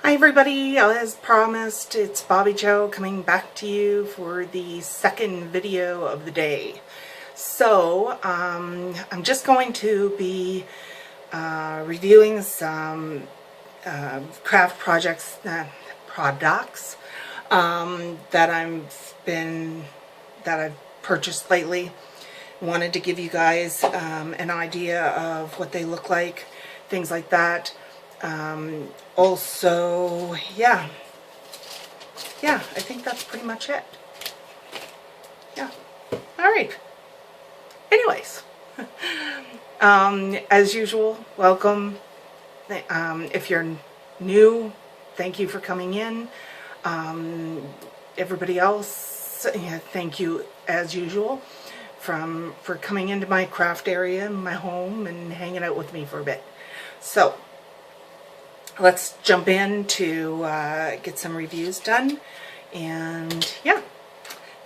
Hi everybody, as promised, it's Bobbi-Jo coming back to you for the second video of the day. So, I'm just going to be reviewing some craft products that I've purchased lately. Wanted to give you guys an idea of what they look like, things like that. Also, yeah, I think that's pretty much it. Yeah, all right. Anyways, as usual, welcome. If you're new, thank you for coming in. Everybody else, yeah, thank you as usual for coming into my craft area, my home, and hanging out with me for a bit. So let's jump in to get some reviews done. And yeah,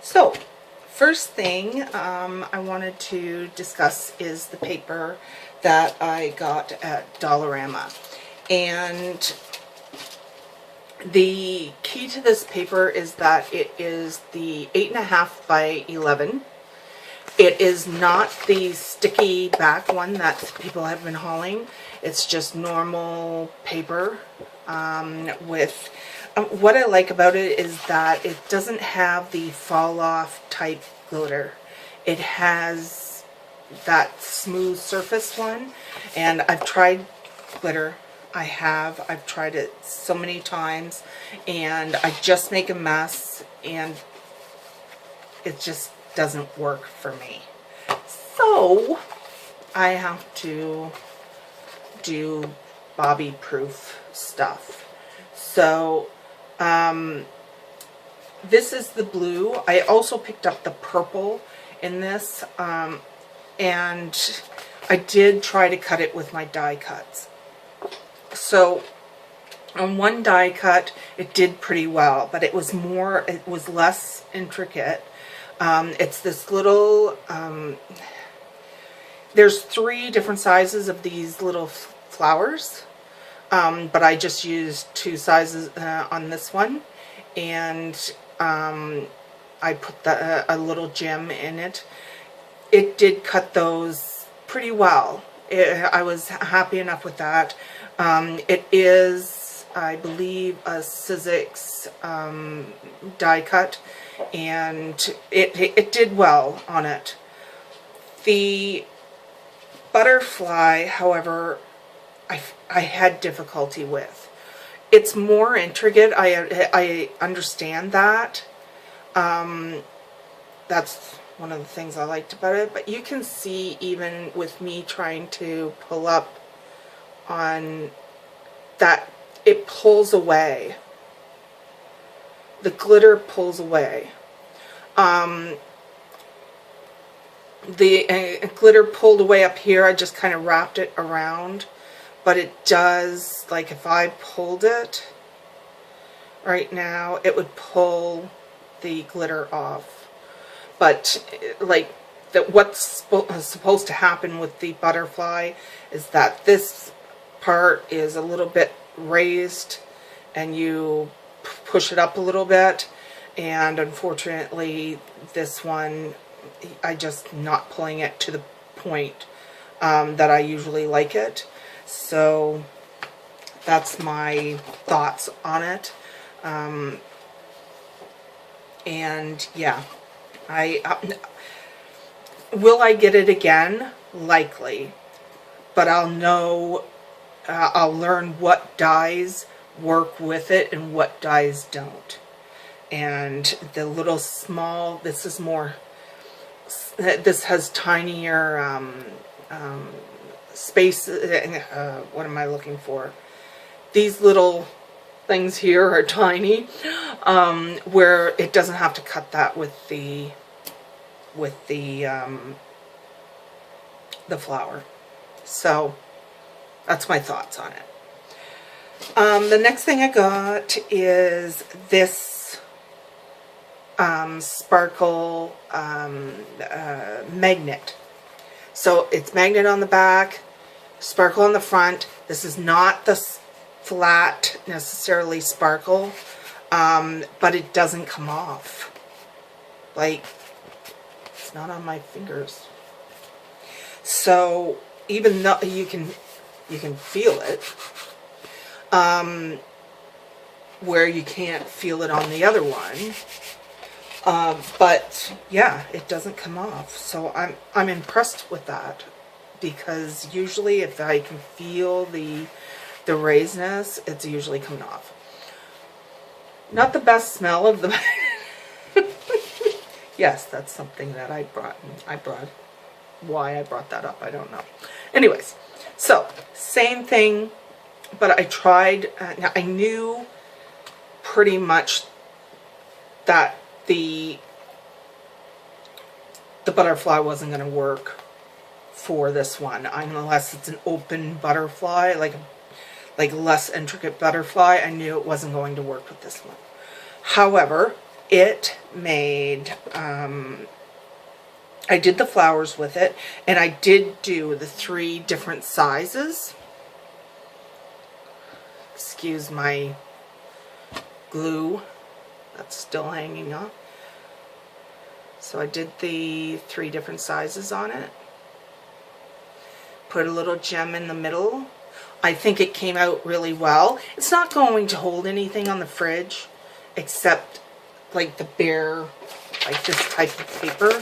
so first thing I wanted to discuss is the paper that I got at Dollarama. And the key to this paper is that it is the 8.5 by 11. It is not the sticky back one that people have been hauling. It's just normal paper with... what I like about it is that it doesn't have the fall-off type glitter. It has that smooth surface one, and I've tried glitter. I've tried it so many times, and I just make a mess, and it just doesn't work for me. So I have to do Bobbi proof stuff. So this is the blue. I also picked up the purple in this, and I did try to cut it with my die cuts. So on one die cut it did pretty well, but it was less intricate. It's this little, there's 3 different sizes of these little flowers, but I just used 2 sizes on this one, and I put a little gem in it. It did cut those pretty well. I was happy enough with that. It is, I believe, a Sizzix die cut, and it did well on it. The butterfly, however, I had difficulty with. It's more intricate. I understand that. That's one of the things I liked about it. But you can see, even with me trying to pull up on that, it pulls away. The glitter pulls away. The glitter pulled away up here. I just kind of wrapped it around, but it does, like if I pulled it right now, it would pull the glitter off. But like what's supposed to happen with the butterfly is that this part is a little bit raised, and you push it up a little bit, and unfortunately this one, I just not pulling it to the point that I usually like it. So that's my thoughts on it. And yeah, will I get it again? Likely, but I'll know, I'll learn what dyes work with it and what dyes don't. And the little small, this is more, this has tinier space, what am I looking for? These little things here are tiny, where it doesn't have to cut that with the flower. So that's my thoughts on it. The next thing I got is this sparkle magnet. So it's magnet on the back, sparkle on the front. This is not the flat, necessarily sparkle, but it doesn't come off. Like, it's not on my fingers. So even though you can feel it, where you can't feel it on the other one. But yeah, it doesn't come off. So I'm impressed with that, because usually if I can feel the raisiness, it's usually coming off. Not the best smell of the yes, that's something that I brought. Why I brought that up, I don't know. Anyways, so same thing, but I tried. Now I knew pretty much that the butterfly wasn't going to work for this one, unless it's an open butterfly, like less intricate butterfly. I knew it wasn't going to work with this one. However, it made, I did the flowers with it, and I did do the 3 different sizes. Excuse my glue that's still hanging on. So I did the 3 different sizes on it. Put a little gem in the middle. I think it came out really well. It's not going to hold anything on the fridge except like the bare, like this type of paper.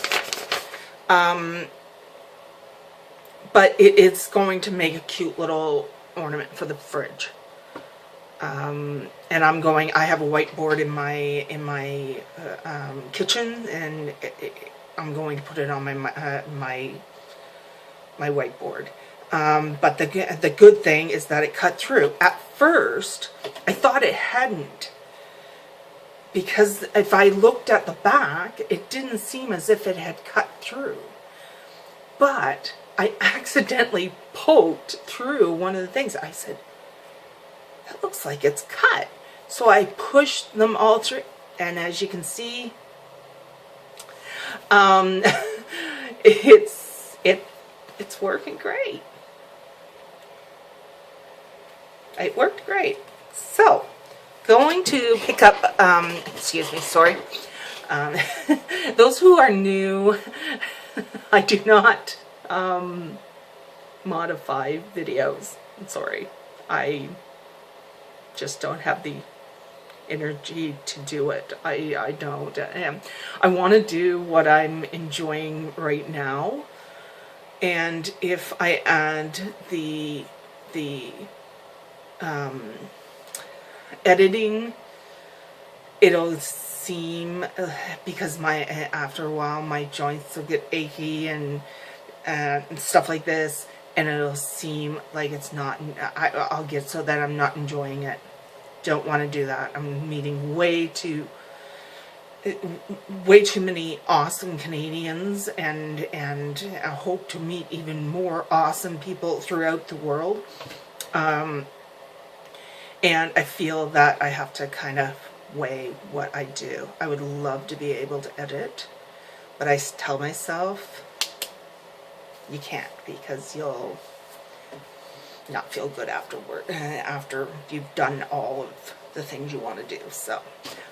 But it's going to make a cute little ornament for the fridge. And I have a whiteboard in my kitchen, and I'm going to put it on my whiteboard. But the good thing is that it cut through. At first, I thought it hadn't, because if I looked at the back, it didn't seem as if it had cut through. But I accidentally poked through one of the things. I said, that looks like it's cut. So I pushed them all through, and as you can see, it's working great. It worked great. So, going to pick up, excuse me, sorry. Those who are new, I do not modify videos. I'm sorry. I just don't have the energy to do it. I don't. I want to do what I'm enjoying right now. And if I add the editing, it'll seem, because after a while my joints will get achy and stuff like this, and it'll seem like it's not, I'll get so that I'm not enjoying it. Don't want to do that. I'm meeting way too many awesome Canadians, and I hope to meet even more awesome people throughout the world. And I feel that I have to kind of weigh what I do. I would love to be able to edit, but I tell myself you can't, because you'll not feel good afterward, after you've done all of the things you want to do. So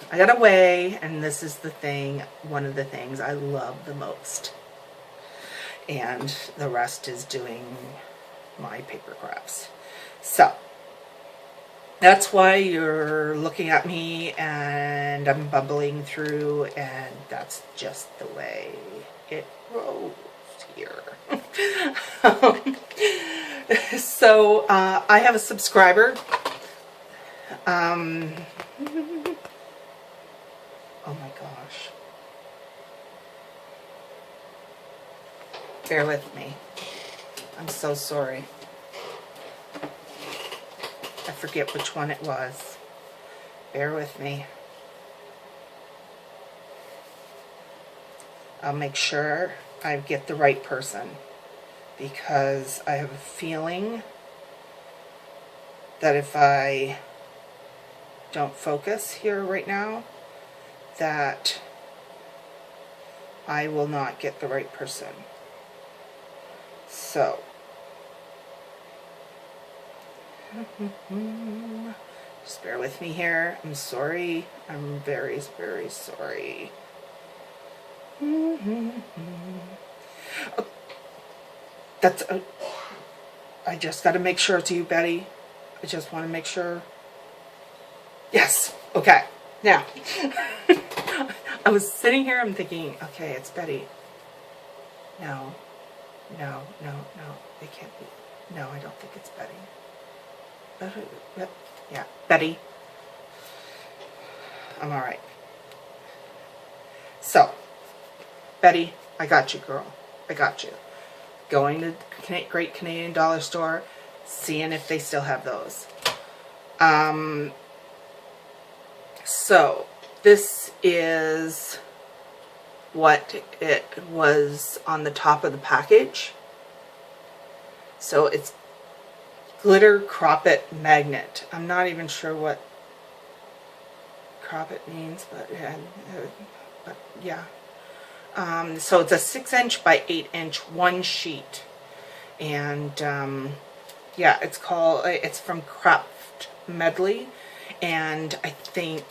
I gotta weigh, and this is the thing, one of the things I love the most, and the rest is doing my paper crafts. So that's why you're looking at me and I'm bubbling through, and that's just the way it rolls here. So I have a subscriber. Oh my gosh. Bear with me. I'm so sorry. I forget which one it was. Bear with me. I'll make sure I get the right person, because I have a feeling that if I don't focus here right now, that I will not get the right person. So Just bear with me here. I'm sorry. I'm very, very sorry. Oh, that's... I just got to make sure it's you, Betty. I just want to make sure. Yes. Okay. Now, I was sitting here, I'm thinking, okay, it's Betty. No. No, no, no. It can't be. No, I don't think it's Betty. Yeah, Betty. I'm all right. So, Betty, I got you, girl. I got you. Going to Great Canadian Dollar Store, seeing if they still have those. So, this is what it was on the top of the package. So, it's Glitter Croppet Magnet. I'm not even sure what croppet means, but yeah. So it's a 6" by 8" one sheet, and yeah, it's from Craft Medley, and I think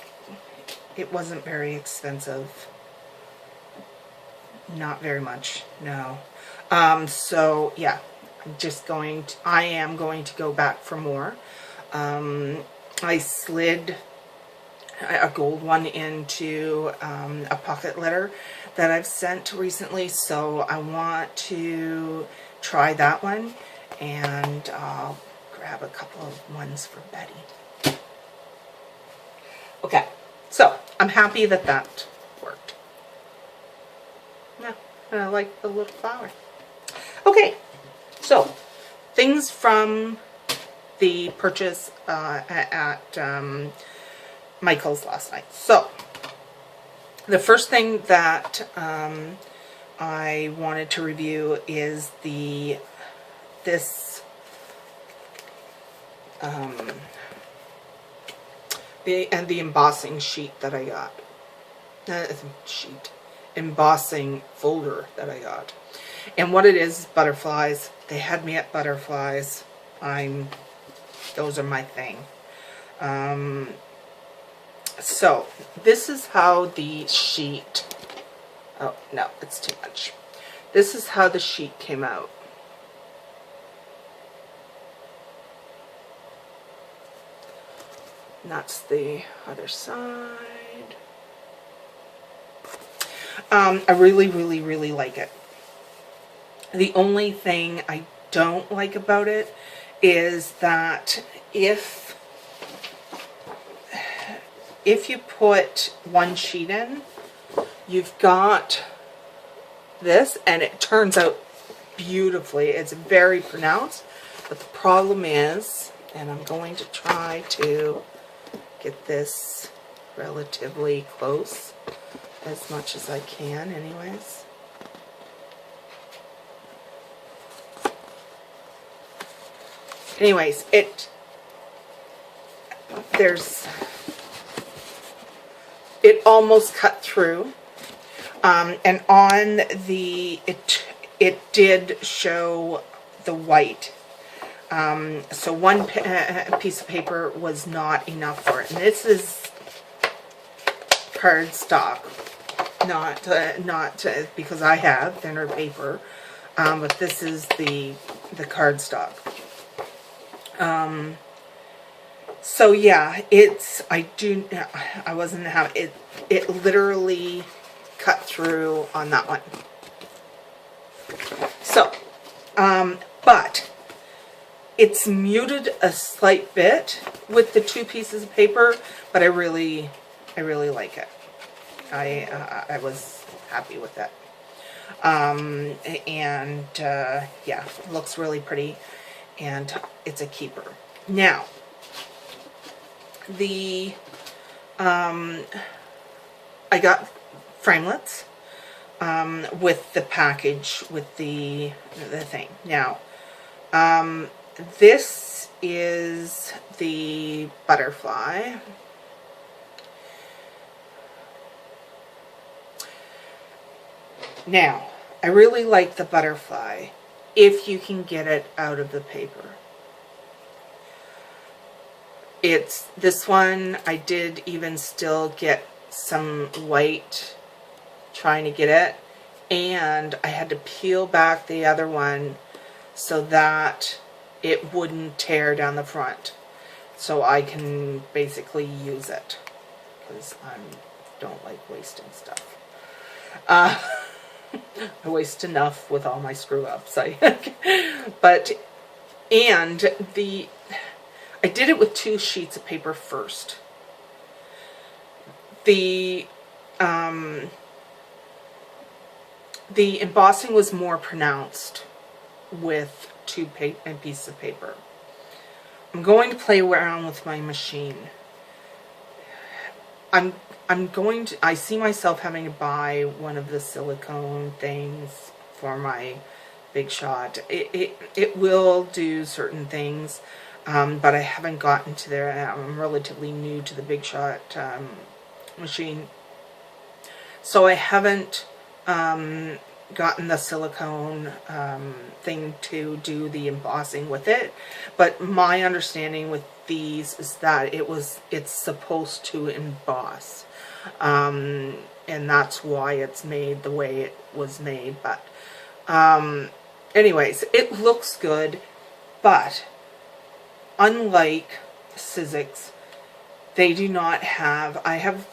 it wasn't very expensive. Not very much, no. So yeah, I am going to go back for more. I slid a gold one into a pocket letter that I've sent recently, so I want to try that one, and I'll grab a couple of ones for Betty. Okay, so I'm happy that that worked. Yeah, and I like the little flower. Okay, so things from the purchase at Michael's last night. So the first thing that I wanted to review is the embossing sheet that I got. Embossing folder that I got. And what it is butterflies. They had me at butterflies. Those are my thing. So, this is how the sheet, oh, no, it's too much. This is how the sheet came out. And that's the other side. I really, really, really like it. The only thing I don't like about it is that if you put one sheet in, you've got this, and it turns out beautifully. It's very pronounced, but the problem is, and I'm going to try to get this relatively close as much as I can anyways. Anyways, it almost cut through, and on the it did show the white, so one piece of paper was not enough for it, and this is cardstock, not because I have thinner paper, but this is the cardstock. So yeah, I wasn't having it literally cut through on that one. So, but it's muted a slight bit with the two pieces of paper, but I really like it. I was happy with it. And yeah, it looks really pretty, and it's a keeper. Now, I got framelits with the package, with the thing. Now, this is the butterfly. Now, I really like the butterfly if you can get it out of the paper. It's this one, I did even still get some white trying to get it, and I had to peel back the other one so that it wouldn't tear down the front, so I can basically use it, because I don't like wasting stuff. I waste enough with all my screw ups. But I did it with 2 sheets of paper first. The embossing was more pronounced with 2 pieces of paper. I'm going to play around with my machine. I see myself having to buy one of the silicone things for my Big Shot. It will do certain things, but I haven't gotten to there. I'm relatively new to the Big Shot machine, so I haven't gotten the silicone thing to do the embossing with it. But my understanding with these is that it's supposed to emboss, and that's why it's made the way it was made. But anyways, it looks good, but unlike Sizzix, they do not have, I have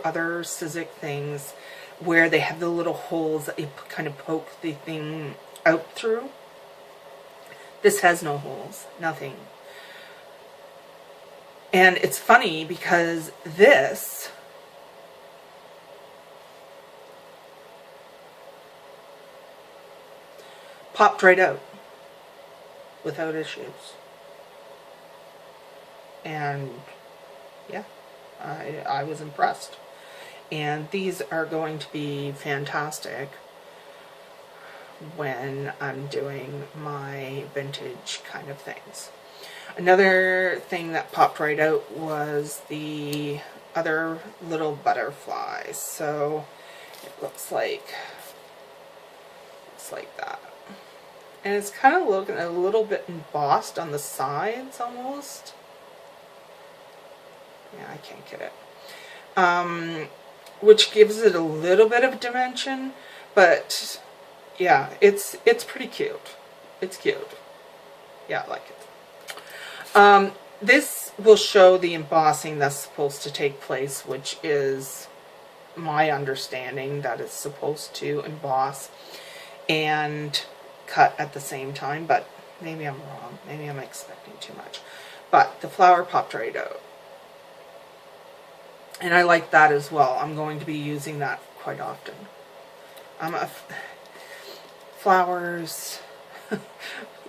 other Sizzix things where they have the little holes that you kind of poke the thing out through. This has no holes, nothing. And it's funny because this popped right out without issues. And yeah, I was impressed. And these are going to be fantastic when I'm doing my vintage kind of things. Another thing that popped right out was the other little butterflies. So it looks like that. And it's kind of looking a little bit embossed on the sides almost. Yeah, I can't get it. Which gives it a little bit of dimension, but yeah, it's pretty cute. It's cute. Yeah, I like it. This will show the embossing that's supposed to take place, which is my understanding that it's supposed to emboss and cut at the same time, but maybe I'm wrong. Maybe I'm expecting too much. But the flower popped right out. And I like that as well. I'm going to be using that quite often. Flowers,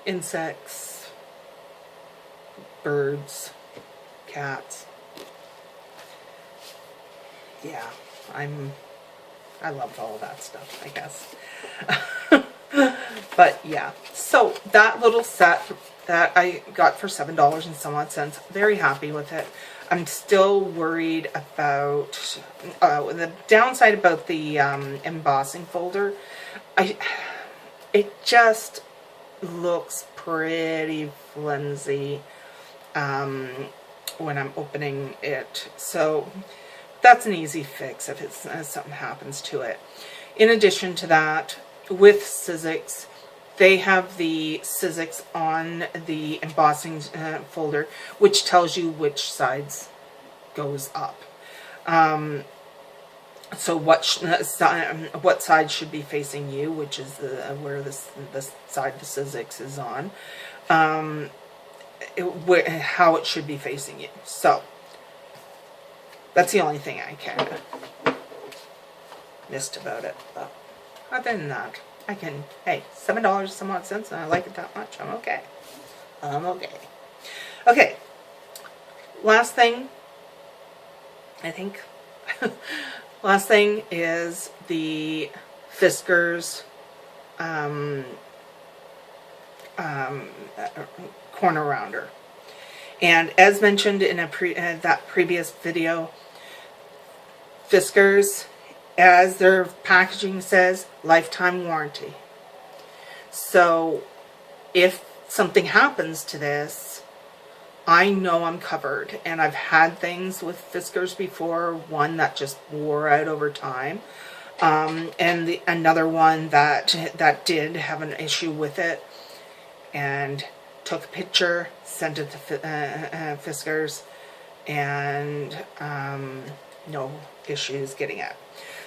insects, birds, cats. Yeah, I love all of that stuff, I guess. But yeah, so that little set that I got for $7 and some odd cents, very happy with it. I'm still worried about the downside about the embossing folder. It just looks pretty flimsy when I'm opening it. So that's an easy fix if something happens to it. In addition to that, with Sizzix, they have the Sizzix on the embossing folder, which tells you which sides goes up. So what side should be facing you, which is where the side the Sizzix is on, how it should be facing you. So that's the only thing I kind of missed about it. But other than that, I can, hey, $7 some odd cents, and I like it that much. I'm okay. I'm okay. Okay. Last thing, I think. Last thing is the Fiskars corner rounder. And as mentioned in that previous video, Fiskars, as their packaging says, lifetime warranty. So if something happens to this, I know I'm covered, and I've had things with Fiskars before, one that just wore out over time, and another one that did have an issue with it, and took a picture, sent it to Fiskars, and no issues getting it.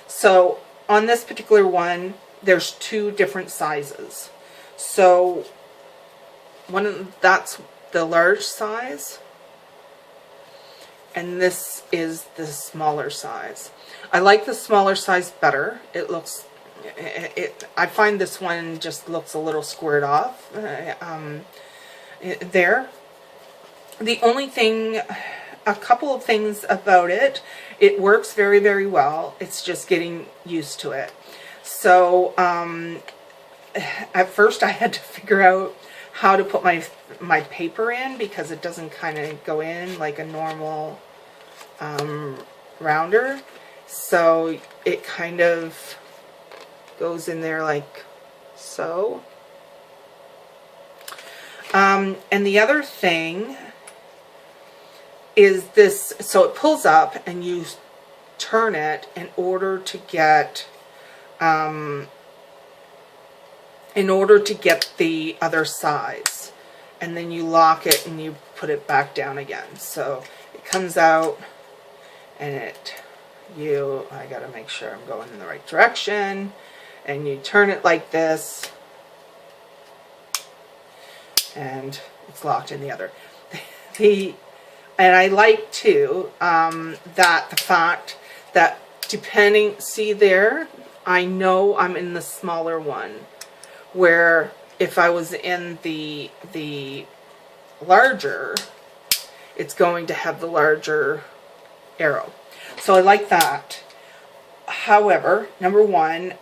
So on this particular one, there's 2 different sizes. So that's the large size, and this is the smaller size. I like the smaller size better. It looks, I find this one just looks a little squared off there. The only thing, a couple of things about it, it works very, very well. It's just getting used to it. So at first I had to figure out how to put my paper in, because it doesn't kind of go in like a normal rounder. So it kind of goes in there like so. And the other thing is this, so it pulls up and you turn it in order to get the other size, and then you lock it and you put it back down again. So it comes out, and I gotta make sure I'm going in the right direction, and you turn it like this, and it's locked in the other. And I like too that the fact that depending, see there, I know I'm in the smaller one, where if I was in the larger, it's going to have the larger arrow. So I like that. However, number one,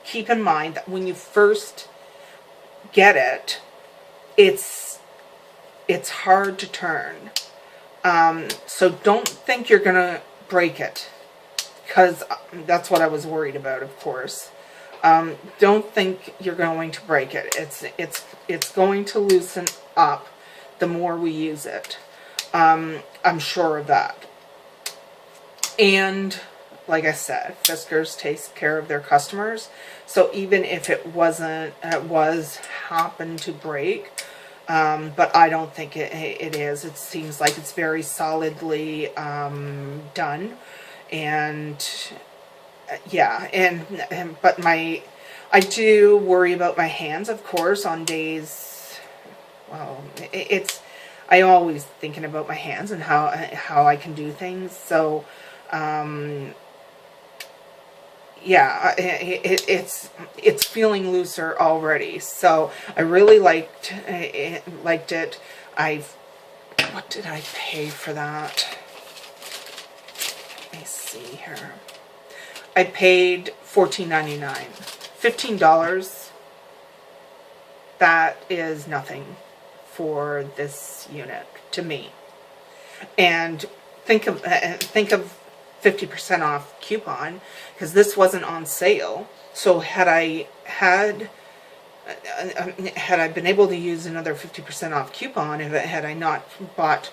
keep in mind that when you first get it, it's hard to turn. So don't think you're gonna break it, because that's what I was worried about, of course. Don't think you're going to break it. It's going to loosen up the more we use it. I'm sure of that. And like I said, Fiskars takes care of their customers. So even if it happened to break, but I don't think it is. It seems like it's very solidly done, and yeah, but I do worry about my hands, of course, on days. Well, I'm always thinking about my hands and how I can do things. So yeah, it's feeling looser already. So I really liked it. What did I pay for that? Let me see here. I paid $14.99. $15. That is nothing for this unit to me. And think of 50% off coupon, because this wasn't on sale. So had I been able to use another 50% off coupon, had I not bought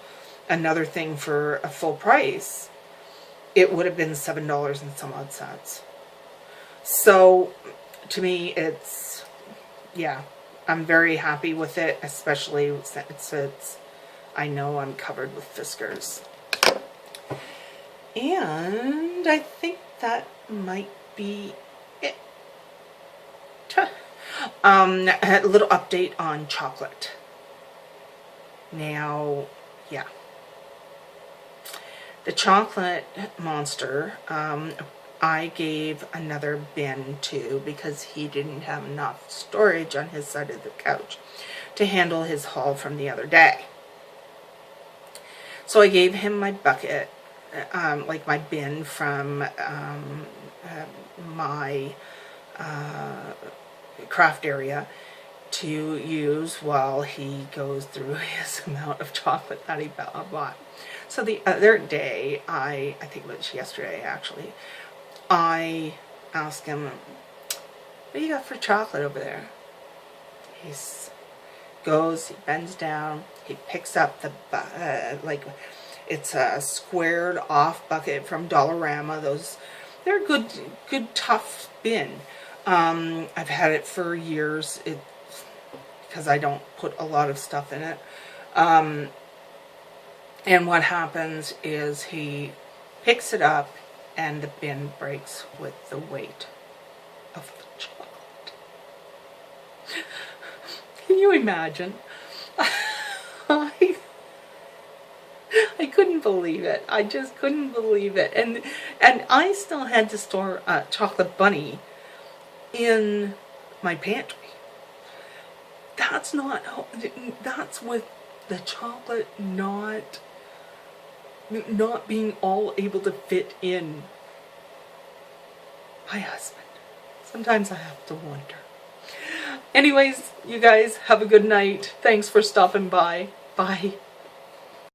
another thing for a full price, it would have been $7 and some odd cents. So to me, yeah, I'm very happy with it, especially since I know I'm covered with Fiskars. And I think that might be it. A little update on chocolate. Now, yeah. The chocolate monster, I gave another bin to, because he didn't have enough storage on his side of the couch to handle his haul from the other day. So I gave him my bucket, like my bin from my craft area, to use while he goes through his amount of chocolate that he bought. So the other day, I think it was yesterday actually, I asked him, what do you got for chocolate over there? He goes, he bends down, he picks up the, like, it's a squared off bucket from Dollarama. They're good tough bin. I've had it for years, because I don't put a lot of stuff in it. And what happens is he picks it up and the bin breaks with the weight of the chocolate. Can you imagine? I couldn't believe it. I just couldn't believe it. And I still had to store a chocolate bunny in my pantry. That's with the chocolate not being all able to fit in. My husband. Sometimes I have to wonder. Anyways, you guys have a good night. Thanks for stopping by. Bye.